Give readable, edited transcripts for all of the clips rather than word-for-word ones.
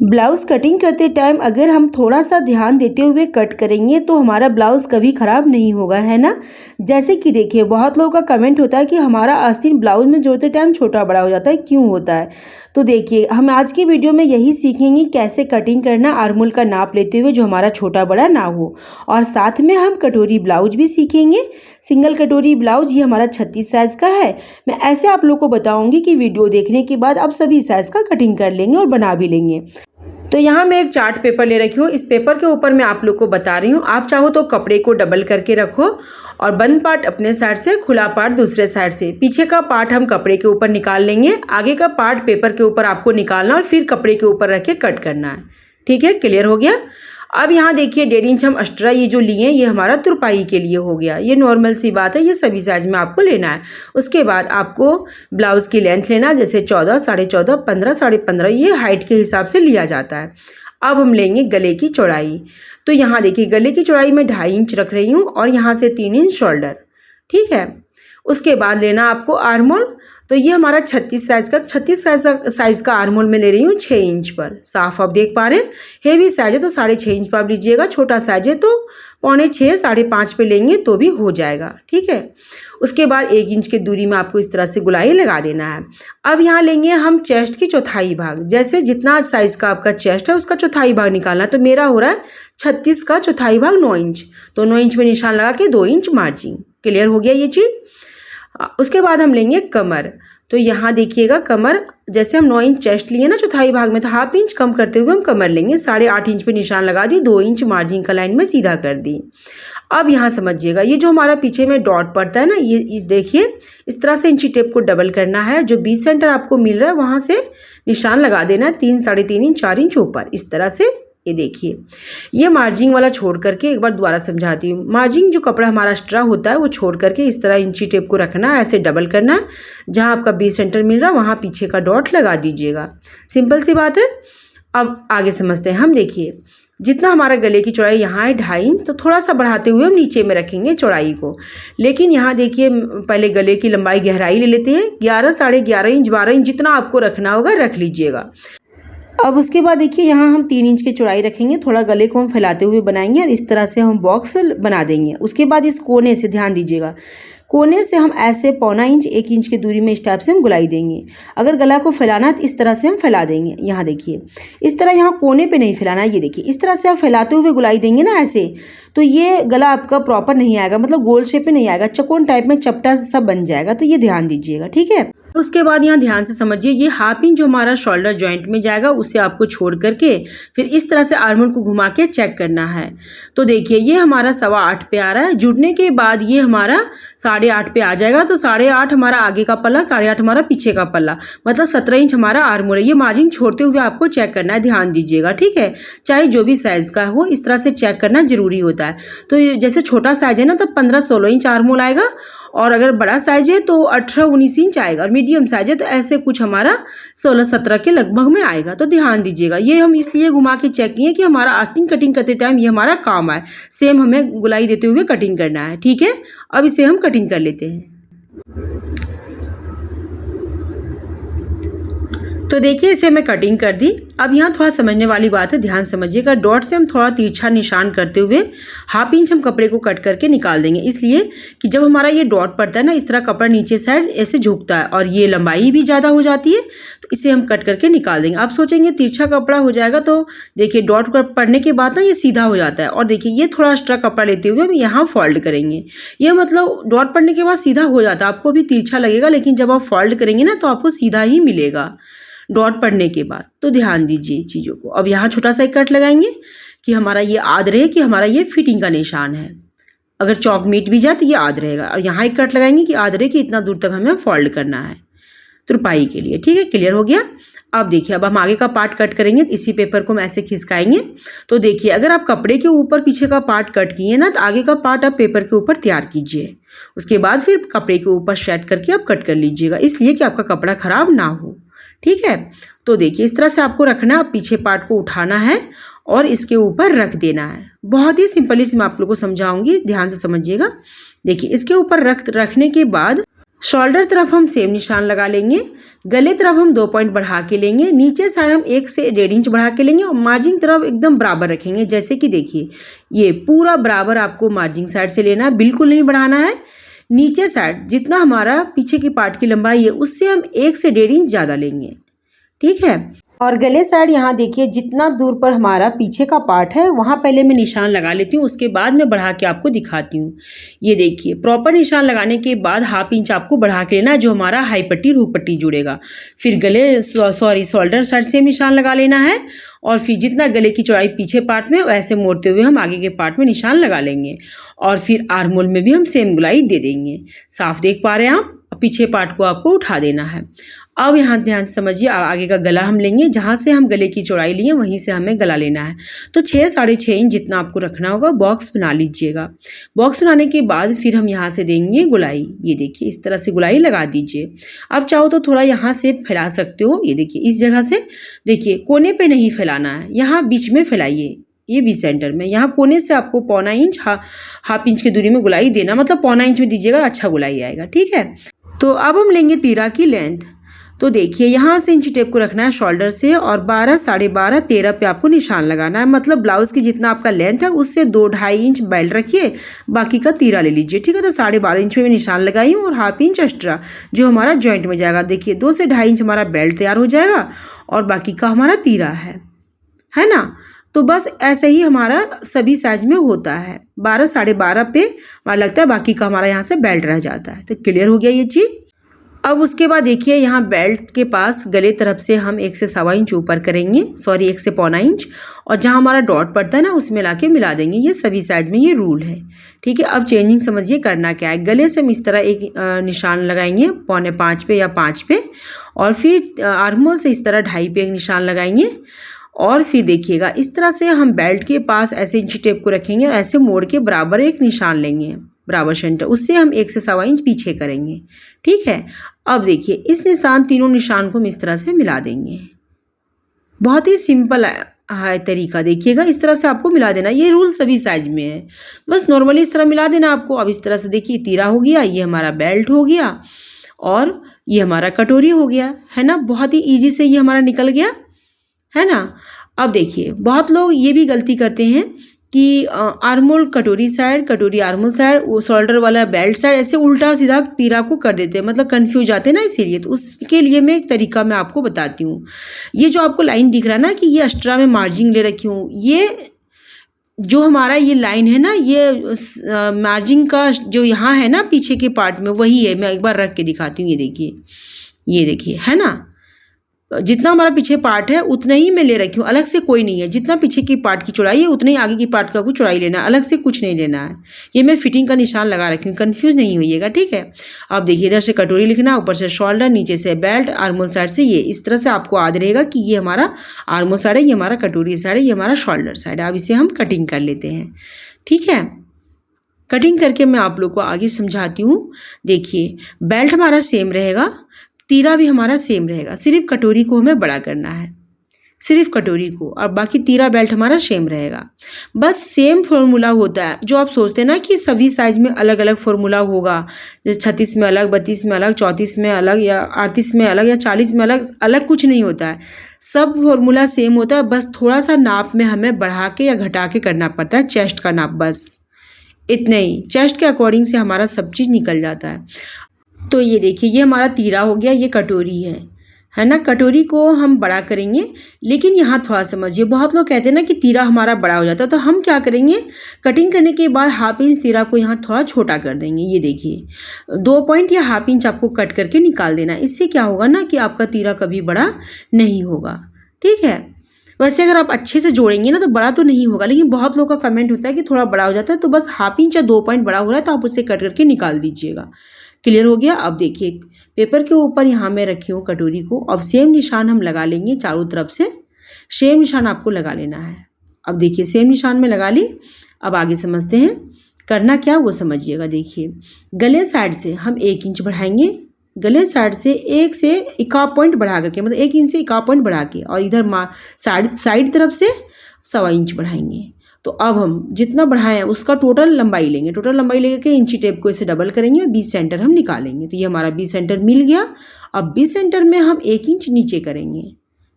Blouse cutting करते time अगर हम थोड़ा सा ध्यान देते हुए कट करेंगे तो हमारा ब्लाउज़ कभी ख़राब नहीं होगा, है ना। जैसे कि देखिए, बहुत लोगों का कमेंट होता है कि हमारा आस्तीन ब्लाउज़ में जोड़ते टाइम छोटा बड़ा हो जाता है, क्यों होता है। तो देखिए, हम आज की वीडियो में यही सीखेंगे कैसे कटिंग करना आर्मोल का नाप लेते हुए जो हमारा छोटा बड़ा ना हो। और साथ में हम कटोरी ब्लाउज भी सीखेंगे। सिंगल कटोरी ब्लाउज ये हमारा 36 साइज़ का है। मैं ऐसे आप लोग को बताऊंगी कि वीडियो देखने के बाद आप सभी साइज़ का कटिंग कर लेंगे और बना भी लेंगे। तो यहाँ मैं एक चार्ट पेपर ले रखी हूँ। इस पेपर के ऊपर मैं आप लोग को बता रही हूँ। आप चाहो तो कपड़े को डबल करके रखो और बंद पार्ट अपने साइड से, खुला पार्ट दूसरे साइड से। पीछे का पार्ट हम कपड़े के ऊपर निकाल लेंगे, आगे का पार्ट पेपर के ऊपर आपको निकालना और फिर कपड़े के ऊपर रख के कट करना है। ठीक है, क्लियर हो गया। अब यहाँ देखिए 1.5 इंच हम एक्स्ट्रा ये जो लिए ये हमारा तुरपाई के लिए हो गया। ये नॉर्मल सी बात है, ये सभी साइज में आपको लेना है। उसके बाद आपको ब्लाउज़ की लेंथ लेना, जैसे 14, 14.5, 15, 15.5, ये हाइट के हिसाब से लिया जाता है। अब हम लेंगे गले की चौड़ाई। तो यहाँ देखिए गले की चौड़ाई मैं 2.5 इंच रख रही हूँ और यहाँ से 3 इंच शोल्डर। ठीक है, उसके बाद लेना आपको आर्मोल। तो ये हमारा 36 साइज़ का आर्मोल में ले रही हूँ 6 इंच पर। साफ आप देख पा रहे हैं। हेवी साइज है तो 6.5 इंच पर आप लीजिएगा, छोटा साइज है तो 5.25, 5.5 पे लेंगे तो भी हो जाएगा। ठीक है, उसके बाद 1 इंच की दूरी में आपको इस तरह से गुलाई लगा देना है। अब यहाँ लेंगे हम चेस्ट की चौथाई भाग, जैसे जितना साइज़ का आपका चेस्ट है उसका चौथाई भाग निकालना है। तो मेरा हो रहा है 36 का चौथाई भाग 9 इंच, तो 9 इंच में निशान लगा के 2 इंच मार्जिन। क्लियर हो गया ये चीज़। उसके बाद हम लेंगे कमर। तो यहाँ देखिएगा कमर, जैसे हम 9 इंच चेस्ट लिए ना चौथाई भाग में, तो 1/2 इंच कम करते हुए हम कमर लेंगे। 8.5 इंच पे निशान लगा दी, 2 इंच मार्जिन का लाइन में सीधा कर दी। अब यहाँ समझिएगा, ये जो हमारा पीछे में डॉट पड़ता है ना, ये इस देखिए इस तरह से इंची टेप को डबल करना है। जो बीच सेंटर आपको मिल रहा है वहाँ से निशान लगा देना है 3, 3.5 इंच, 4 इंच ऊपर इस तरह से। ये देखिए, ये मार्जिंग वाला छोड़ करके एक बार दोबारा समझाती हूँ। मार्जिंग जो कपड़ा हमारा एक्स्ट्रा होता है वो छोड़ करके इस तरह इंची टेप को रखना है, ऐसे डबल करना है। जहाँ आपका बीच सेंटर मिल रहा है वहाँ पीछे का डॉट लगा दीजिएगा। सिंपल सी बात है। अब आगे समझते हैं हम। देखिए, जितना हमारा गले की चौड़ाई यहाँ है 2.5 इंच, तो थोड़ा सा बढ़ाते हुए हम नीचे में रखेंगे चौड़ाई को। लेकिन यहाँ देखिए, पहले गले की लंबाई गहराई ले लेते हैं। 11, 11.5 इंच, 12 इंच जितना आपको रखना होगा रख लीजिएगा। अब उसके बाद देखिए यहाँ हम 3 इंच की चौड़ाई रखेंगे। थोड़ा गले को हम फैलाते हुए बनाएंगे और इस तरह से हम बॉक्स बना देंगे। उसके बाद इस कोने से ध्यान दीजिएगा, कोने से हम ऐसे 0.25 इंच, 1 इंच की दूरी में इस टाइप से हम गुलाई देंगे। अगर गला को फैलाना है तो इस तरह से हम फैला देंगे। यहाँ देखिए इस तरह, यहाँ कोने पे नहीं फैलाना है। ये देखिए इस तरह से आप फैलाते हुए गुलाई देंगे ना ऐसे, तो ये गला आपका प्रॉपर नहीं आएगा, मतलब गोल शेप में नहीं आएगा, चौकोन टाइप में चपटा सब बन जाएगा। तो ये ध्यान दीजिएगा। ठीक है, उसके बाद यहाँ ध्यान से समझिए, ये 1/2 इंच जो हमारा शोल्डर जॉइंट में जाएगा उसे आपको छोड़ करके फिर इस तरह से आर्मोल को घुमा के चेक करना है। तो देखिए ये हमारा 8.25 पे आ रहा है। जुड़ने के बाद ये हमारा 8.5 पे आ जाएगा। तो 8.5 हमारा आगे का पल्ला, 8.5 हमारा पीछे का पल्ला, मतलब 17 इंच हमारा आर्मोल है। ये मार्जिन छोड़ते हुए आपको चेक करना है, ध्यान दीजिएगा। ठीक है, चाहे जो भी साइज़ का हो इस तरह से चेक करना जरूरी होता है। तो जैसे छोटा साइज है ना तो 15-16 इंच आर्मोल आएगा, और अगर बड़ा साइज है तो 18-19 इंच आएगा, और मीडियम साइज है तो ऐसे कुछ हमारा 16-17 के लगभग में आएगा। तो ध्यान दीजिएगा। ये हम इसलिए घुमा के चेक किए कि हमारा आस्तीन कटिंग करते टाइम ये हमारा काम आए। सेम हमें गुलाई देते हुए कटिंग करना है। ठीक है, अब इसे हम कटिंग कर लेते हैं। तो देखिए इसे मैं कटिंग कर दी। अब यहाँ थोड़ा समझने वाली बात है, ध्यान समझिएगा। डॉट से हम थोड़ा तिरछा निशान करते हुए 1/2 इंच हम कपड़े को कट करके निकाल देंगे, इसलिए कि जब हमारा ये डॉट पड़ता है ना इस तरह कपड़ा नीचे साइड ऐसे झुकता है और ये लंबाई भी ज़्यादा हो जाती है, तो इसे हम कट करके निकाल देंगे। आप सोचेंगे तिरछा कपड़ा हो जाएगा, तो देखिए डॉट पड़ने के बाद ना ये सीधा हो जाता है। और देखिए ये थोड़ा एक्स्ट्रा कपड़ा लेते हुए हम यहाँ फोल्ड करेंगे। ये मतलब डॉट पड़ने के बाद सीधा हो जाता है, आपको भी तिरछा लगेगा, लेकिन जब आप फोल्ड करेंगे ना तो आपको सीधा ही मिलेगा डॉट पड़ने के बाद। तो ध्यान दीजिए चीज़ों को। अब यहाँ छोटा सा एक कट लगाएंगे कि हमारा ये याद रहे कि हमारा ये फिटिंग का निशान है। अगर चौक मिट भी जाए तो ये याद रहेगा। और यहाँ एक कट लगाएंगे कि याद रहे कि इतना दूर तक हमें फोल्ड करना है तुरपाई के लिए। ठीक है, क्लियर हो गया। अब देखिए, अब हम आगे का पार्ट कट करेंगे। इसी पेपर को हम ऐसे खिसकाएंगे। तो देखिए अगर आप कपड़े के ऊपर पीछे का पार्ट कट किए ना तो आगे का पार्ट आप पेपर के ऊपर तैयार कीजिए। उसके बाद फिर कपड़े के ऊपर सेट करके आप कट कर लीजिएगा, इसलिए कि आपका कपड़ा खराब ना हो। ठीक है, तो देखिए इस तरह से आपको रखना है। पीछे पार्ट को उठाना है और इसके ऊपर रख देना है। बहुत ही सिंपली से मैं आप लोगों को समझाऊंगी, ध्यान से समझिएगा। देखिए इसके ऊपर रखने के बाद शोल्डर तरफ हम सेम निशान लगा लेंगे। गले तरफ हम 2 पॉइंट बढ़ा के लेंगे। नीचे साइड हम 1 से 1.5 इंच बढ़ा के लेंगे और मार्जिन तरफ एकदम बराबर रखेंगे। जैसे कि देखिए ये पूरा बराबर आपको मार्जिन साइड से लेना है, बिल्कुल नहीं बढ़ाना है। नीचे साइड जितना हमारा पीछे की पार्ट की लंबाई है उससे हम 1 से 1.5 इंच ज़्यादा लेंगे, ठीक है। और गले साइड यहाँ देखिए जितना दूर पर हमारा पीछे का पार्ट है वहाँ पहले मैं निशान लगा लेती हूँ, उसके बाद मैं बढ़ा के आपको दिखाती हूँ। ये देखिए प्रॉपर निशान लगाने के बाद 1/2 इंच आपको बढ़ा के लेना है, जो हमारा हाई पट्टी रूह पट्टी जुड़ेगा। फिर गले शोल्डर साइड से निशान लगा लेना है और फिर जितना गले की चौड़ाई पीछे पार्ट में वैसे मोड़ते हुए हम आगे के पार्ट में निशान लगा लेंगे। और फिर आर्म होल में भी हम सेम गुलाई दे देंगे। साफ देख पा रहे हैं आप? पीछे पार्ट को आपको उठा देना है। अब यहाँ ध्यान से समझिए, आगे का गला हम लेंगे, जहाँ से हम गले की चौड़ाई लिए वहीं से हमें गला लेना है। तो 6 साढ़े 6 इंच जितना आपको रखना होगा बॉक्स बना लीजिएगा। बॉक्स बनाने के बाद फिर हम यहाँ से देंगे गुलाई। ये देखिए इस तरह से गुलाई लगा दीजिए। अब चाहो तो थोड़ा यहाँ से फैला सकते हो। ये देखिए इस जगह से देखिए कोने पे नहीं फैलाना है, यहाँ बीच में फैलाइए। ये भी सेंटर में, यहाँ कोने से आपको 1/4 इंच 1/2 इंच की दूरी में गुलाई देना, मतलब 1/4 इंच में दीजिएगा, अच्छा गुलाई आएगा, ठीक है। तो अब हम लेंगे तीरा की लेंथ। तो देखिए यहाँ से इंची टेप को रखना है शोल्डर से और 12 साढ़े 12 13 पे आपको निशान लगाना है। मतलब ब्लाउज की जितना आपका लेंथ है उससे 2-2.5 इंच बेल्ट रखिए, बाकी का तीरा ले लीजिए, ठीक है। तो 12.5 इंच में निशान लगाई हूँ और 1/2 इंच एक्स्ट्रा जो हमारा जॉइंट में जाएगा। देखिए 2 से 2.5 इंच हमारा बेल्ट तैयार हो जाएगा और बाकी का हमारा तीरा है ना। तो बस ऐसे ही हमारा सभी साइज में होता है। 12 साढ़े 12 पे हमारा लगता है, बाकी का हमारा यहाँ से बेल्ट रह जाता है। तो क्लियर हो गया ये चीज़। अब उसके बाद देखिए यहाँ बेल्ट के पास गले तरफ से हम 1 से 1.25 इंच ऊपर करेंगे, 1 से 1.25 इंच, और जहाँ हमारा डॉट पड़ता है ना उसमें लाके मिला देंगे। ये सभी साइज में ये रूल है, ठीक है। अब चेंजिंग समझिए करना क्या है। गले से हम इस तरह एक निशान लगाएंगे 4.25 पे या 5 पे, और फिर आर्महोल से इस तरह 2.5 पे एक निशान लगाएंगे। और फिर देखिएगा इस तरह से हम बेल्ट के पास ऐसे इंची टेप को रखेंगे और ऐसे मोड़ के बराबर एक निशान लेंगे, बराबर सेंटर, उससे हम 1 से 1.25 इंच पीछे करेंगे, ठीक है। अब देखिए इस निशान तीनों निशान को हम इस तरह से मिला देंगे। बहुत ही सिंपल है तरीका, देखिएगा इस तरह से आपको मिला देना। ये रूल सभी साइज में है, बस नॉर्मली इस तरह मिला देना आपको। अब इस तरह से देखिए तीरा हो गया, ये हमारा बेल्ट हो गया और ये हमारा कटोरी हो गया, है ना। बहुत ही ईजी से ये हमारा निकल गया, है ना। अब देखिए बहुत लोग ये भी गलती करते हैं कि आर्मोल कटोरी साइड, कटोरी आर्मोल साइड, वो शोल्डर वाला बेल्ट साइड, ऐसे उल्टा सीधा तीरा को कर देते हैं, मतलब कंफ्यूज जाते हैं ना। इसीलिए तो उसके लिए मैं एक तरीका मैं आपको बताती हूँ। ये जो आपको लाइन दिख रहा है ना कि ये एक्स्ट्रा में मार्जिन ले रखी हूँ, ये जो हमारा ये लाइन है ना, ये मार्जिन का जो यहाँ है ना पीछे के पार्ट में, वही है। मैं एक बार रख के दिखाती हूँ। ये देखिए है ना, जितना हमारा पीछे पार्ट है उतना ही मैं ले रखी हूँ, अलग से कोई नहीं है। जितना पीछे की पार्ट की चौड़ाई है उतना ही आगे की पार्ट का कुछ चौड़ाई लेना है, अलग से कुछ नहीं लेना है। ये मैं फिटिंग का निशान लगा रखी हूँ, कंफ्यूज नहीं होइएगा, ठीक है। अब देखिए इधर से कटोरी लिखना, ऊपर से शोल्डर, नीचे से बेल्ट, आर्मोल साइड से ये, इस तरह से आपको याद रहेगा कि ये हमारा आर्मोल साइड है, ये हमारा कटोरी साइड है, ये हमारा शोल्डर साइड है। अब इसे हम कटिंग कर लेते हैं, ठीक है। कटिंग करके मैं आप लोग को आगे समझाती हूँ। देखिए बेल्ट हमारा सेम रहेगा, तीरा भी हमारा सेम रहेगा, सिर्फ कटोरी को हमें बड़ा करना है, सिर्फ कटोरी को, और बाकी तीरा बेल्ट हमारा सेम रहेगा। बस सेम फॉर्मूला होता है। जो आप सोचते हैं ना कि सभी साइज में अलग अलग फॉर्मूला होगा, जैसे 36 में अलग, 32 में अलग, 34 में अलग, या 38 में अलग, या 40 में अलग, अलग कुछ नहीं होता है। सब फॉर्मूला सेम होता है, बस थोड़ा सा नाप में हमें बढ़ा के या घटा के करना पड़ता है, चेस्ट का नाप, बस इतना ही। चेस्ट के अकॉर्डिंग से हमारा सब चीज़ निकल जाता है। तो ये देखिए ये हमारा तीरा हो गया, ये कटोरी है ना। कटोरी को हम बड़ा करेंगे, लेकिन यहाँ थोड़ा समझिए, बहुत लोग कहते हैं ना कि तीरा हमारा बड़ा हो जाता है, तो हम क्या करेंगे, कटिंग करने के बाद 1/2 इंच तीरा को यहाँ थोड़ा छोटा कर देंगे। ये देखिए 2 पॉइंट या 1/2 इंच आपको कट करके निकाल देना। इससे क्या होगा ना कि आपका तीरा कभी बड़ा नहीं होगा, ठीक है। वैसे अगर आप अच्छे से जोड़ेंगे ना तो बड़ा तो नहीं होगा, लेकिन बहुत लोगों का कमेंट होता है कि थोड़ा बड़ा हो जाता है, तो बस 1/2 इंच या 2 पॉइंट बड़ा हो रहा है तो आप उसे कट करके निकाल दीजिएगा। क्लियर हो गया। अब देखिए पेपर के ऊपर यहाँ मैं रखी हूँ कटोरी को। अब सेम निशान हम लगा लेंगे, चारों तरफ से सेम निशान आपको लगा लेना है। अब देखिए सेम निशान में लगा ली। अब आगे समझते हैं करना क्या वो समझिएगा। देखिए गले साइड से हम 1 इंच बढ़ाएंगे, गले साइड से 1 से 1/4 पॉइंट बढ़ा करके, मतलब 1 इंच से 1/4 पॉइंट बढ़ा के, और इधर साइड तरफ से 1.25 इंच बढ़ाएंगे। तो अब हम जितना बढ़ाएं उसका टोटल लंबाई लेंगे, टोटल लंबाई लेकर के इंची टेप को इसे डबल करेंगे और 20 सेंटर हम निकालेंगे। तो ये हमारा 20 सेंटर मिल गया। अब 20 सेंटर में हम 1 इंच नीचे करेंगे,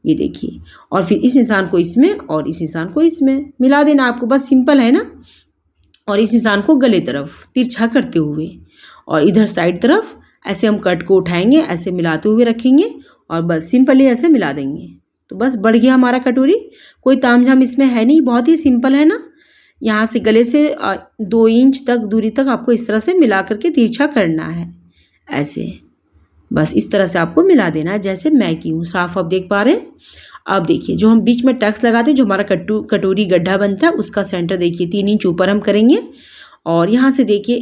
ये देखिए, और फिर इस निशान को इसमें और इस निशान को इसमें मिला देना आपको, बस सिंपल है ना। और इस निशान को गले तरफ तिरछा करते हुए और इधर साइड तरफ ऐसे हम कट को उठाएंगे, ऐसे मिलाते हुए रखेंगे और बस सिंपली ऐसे मिला देंगे। तो बस बढ़ गया हमारा कटोरी, कोई तामझाम इसमें है नहीं, बहुत ही सिंपल है ना। यहाँ से गले से 2 इंच तक दूरी तक आपको इस तरह से मिला करके तिरछा करना है, ऐसे बस इस तरह से आपको मिला देना है, जैसे मैं की हूँ। साफ आप देख पा रहे हैं। अब देखिए जो हम बीच में टक्स लगाते हैं, जो हमारा कटोरी गड्ढा बनता है, उसका सेंटर देखिए 3 इंच ऊपर हम करेंगे और यहाँ से देखिए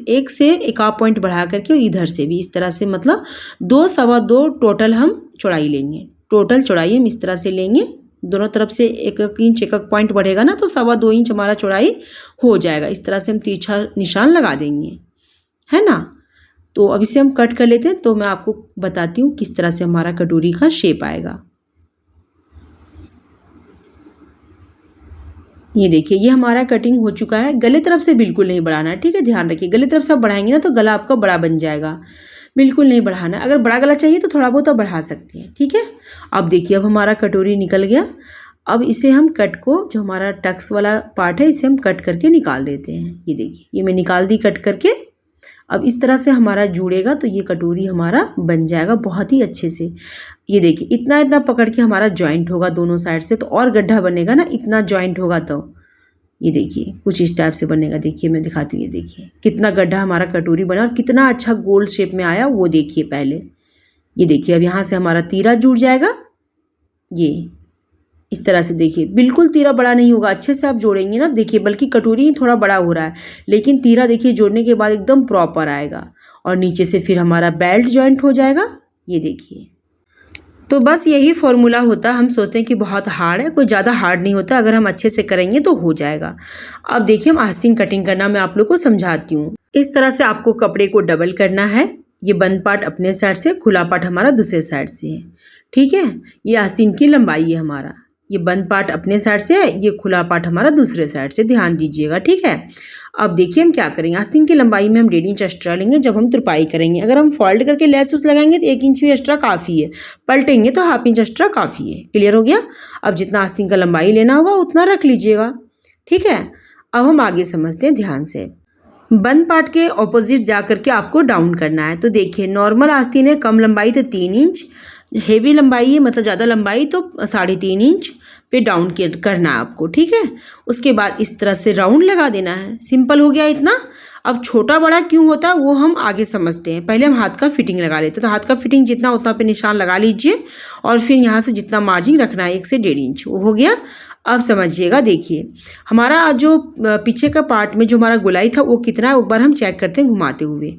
एक से 1 पॉइंट बढ़ा करके इधर से भी इस तरह से, मतलब 2 सवा 2 टोटल हम चौड़ाई लेंगे। टोटल चौड़ाई हम इस तरह से लेंगे, दोनों तरफ से 1 इंच 1 पॉइंट बढ़ेगा ना, तो सवा 2 इंच हमारा चौड़ाई हो जाएगा। इस तरह से हम तिरछा निशान लगा देंगे, है ना। तो अब इसे हम कट कर लेते हैं, तो मैं आपको बताती हूँ किस तरह से हमारा कटोरी का शेप आएगा। ये देखिए ये हमारा कटिंग हो चुका है। गले तरफ से बिल्कुल नहीं बढ़ाना है, ठीक है, ध्यान रखिए। गले तरफ से आप बढ़ाएंगे ना तो गला आपका बड़ा बन जाएगा, बिल्कुल नहीं बढ़ाना है। अगर बड़ा गला चाहिए तो थोड़ा बहुत आप बढ़ा सकते हैं, ठीक है। अब देखिए अब हमारा कटोरी निकल गया। अब इसे हम कट को, जो हमारा टक्स वाला पार्ट है, इसे हम कट करके निकाल देते हैं। ये देखिए ये मैं निकाल दी कट करके। अब इस तरह से हमारा जुड़ेगा तो ये कटोरी हमारा बन जाएगा बहुत ही अच्छे से। ये देखिए इतना इतना पकड़ के हमारा जॉइंट होगा दोनों साइड से, तो और गड्ढा बनेगा ना, इतना जॉइंट होगा तो ये देखिए कुछ इस टाइप से बनेगा। देखिए मैं दिखाती हूँ, ये देखिए कितना गड्ढा हमारा कटोरी बना और कितना अच्छा गोल शेप में आया, वो देखिए पहले। ये देखिए अब यहाँ से हमारा तीरा जुड़ जाएगा, ये इस तरह से देखिए, बिल्कुल तीरा बड़ा नहीं होगा, अच्छे से आप जोड़ेंगे ना, देखिए बल्कि कटोरी थोड़ा बड़ा हो रहा है, लेकिन तीरा देखिए जोड़ने के बाद एकदम प्रॉपर आएगा। और नीचे से फिर हमारा बेल्ट जॉइंट हो जाएगा, ये देखिए। तो बस यही फॉर्मूला होता है। हम सोचते हैं कि बहुत हार्ड है, कोई ज़्यादा हार्ड नहीं होता, अगर हम अच्छे से करेंगे तो हो जाएगा। अब देखिए हम आस्तीन कटिंग करना मैं आप लोग को समझाती हूँ। इस तरह से आपको कपड़े को डबल करना है। ये बंद पार्ट अपने साइड से, खुला पार्ट हमारा दूसरे साइड से है, ठीक है। ये आस्तीन की लंबाई है हमारा, ये बंद पार्ट अपने साइड से है, ये खुला पार्ट हमारा दूसरे साइड से, ध्यान दीजिएगा, ठीक है। अब देखिए हम क्या करेंगे, आस्तीन की लंबाई में हम 1.5 इंच एक्स्ट्रा लेंगे जब हम तुरपाई करेंगे। अगर हम फोल्ड करके लेस उस लगाएंगे तो 1 इंच भी एक्स्ट्रा काफ़ी है, पलटेंगे तो 1/2 इंच एक्स्ट्रा काफ़ी है। क्लियर हो गया। अब जितना आस्तीन का लंबाई लेना होगा उतना रख लीजिएगा, ठीक है। अब हम आगे समझते हैं ध्यान से। बंद पार्ट के ऑपोजिट जा करके आपको डाउन करना है। तो देखिए नॉर्मल आस्तीन है, कम लंबाई तो 3 इंच, हेवी लंबाई है मतलब ज़्यादा लंबाई तो 3.5 इंच पे डाउन करना है आपको, ठीक है। उसके बाद इस तरह से राउंड लगा देना है, सिंपल हो गया इतना। अब छोटा बड़ा क्यों होता है वो हम आगे समझते हैं, पहले हम हाथ का फिटिंग लगा लेते हैं। तो हाथ का फिटिंग जितना उतना पे निशान लगा लीजिए और फिर यहाँ से जितना मार्जिन रखना है 1 से 1.5 इंच, वो हो गया। अब समझिएगा, देखिए हमारा जो पीछे का पार्ट में जो हमारा गोलाई था वो कितना है, एक बार हम चेक करते हैं घुमाते हुए।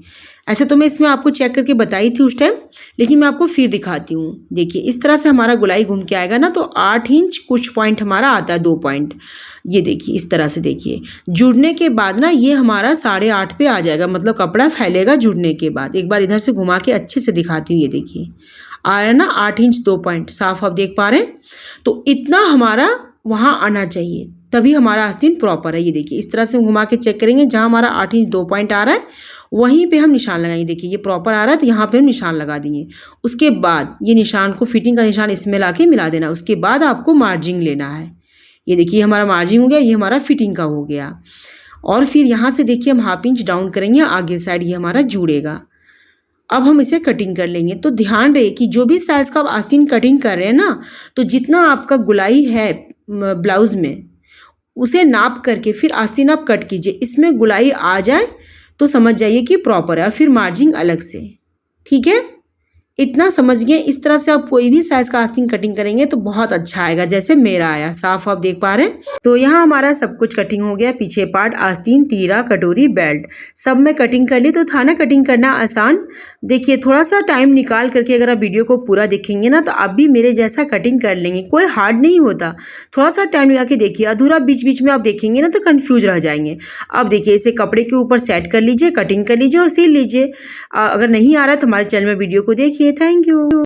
ऐसे तो मैं इसमें आपको चेक करके बताई थी उस टाइम, लेकिन मैं आपको फिर दिखाती हूँ। देखिए इस तरह से हमारा गोलाई घूम के आएगा ना, तो 8 इंच कुछ पॉइंट हमारा आता है, 2 पॉइंट। ये देखिए इस तरह से देखिए जुड़ने के बाद ना ये हमारा 8.5 पे आ जाएगा, मतलब कपड़ा फैलेगा जुड़ने के बाद। एक बार इधर से घुमा के अच्छे से दिखाती हूँ, ये देखिए आया ना 8 इंच 2 पॉइंट, साफ आप देख पा रहे हैं। तो इतना हमारा वहाँ आना चाहिए, तभी हमारा आस्तीन प्रॉपर है। ये देखिए इस तरह से घुमा के चेक करेंगे, जहाँ हमारा 8 इंच 2 पॉइंट आ रहा है वहीं पे हम निशान लगाएंगे। देखिए ये प्रॉपर आ रहा है तो यहाँ पे हम निशान लगा देंगे। उसके बाद ये निशान को, फिटिंग का निशान इसमें लाके मिला देना। उसके बाद आपको मार्जिंग लेना है। ये देखिए हमारा मार्जिंग हो गया, ये हमारा फिटिंग का हो गया। और फिर यहाँ से देखिए हम 1/2 इंच डाउन करेंगे आगे साइड, ये हमारा जुड़ेगा। अब हम इसे कटिंग कर लेंगे। तो ध्यान रहे कि जो भी साइज़ का आप आस्तीन कटिंग कर रहे हैं ना, तो जितना आपका गुलाई है ब्लाउज़ में उसे नाप करके फिर आस्तीन आप कट कीजिए। इसमें गुलाई आ जाए तो समझ जाइए कि प्रॉपर है, और फिर मार्जिंग अलग से, ठीक है। इतना समझ गए। इस तरह से आप कोई भी साइज़ का आस्तीन कटिंग करेंगे तो बहुत अच्छा आएगा, जैसे मेरा आया, साफ आप देख पा रहे हैं। तो यहाँ हमारा सब कुछ कटिंग हो गया, पीछे पार्ट, आस्तीन, तीरा, कटोरी, बेल्ट, सब में कटिंग कर ली। तो था ना कटिंग करना आसान। देखिए थोड़ा सा टाइम निकाल करके अगर आप वीडियो को पूरा देखेंगे ना, तो आप भी मेरे जैसा कटिंग कर लेंगे, कोई हार्ड नहीं होता। थोड़ा सा टाइम लगा के देखिए, अधूरा बीच बीच में आप देखेंगे ना तो कन्फ्यूज रह जाएंगे। अब देखिए इसे कपड़े के ऊपर सेट कर लीजिए, कटिंग कर लीजिए और सिल लीजिए। अगर नहीं आ रहा है तो हमारे चैनल में वीडियो को देखिए। Thank you.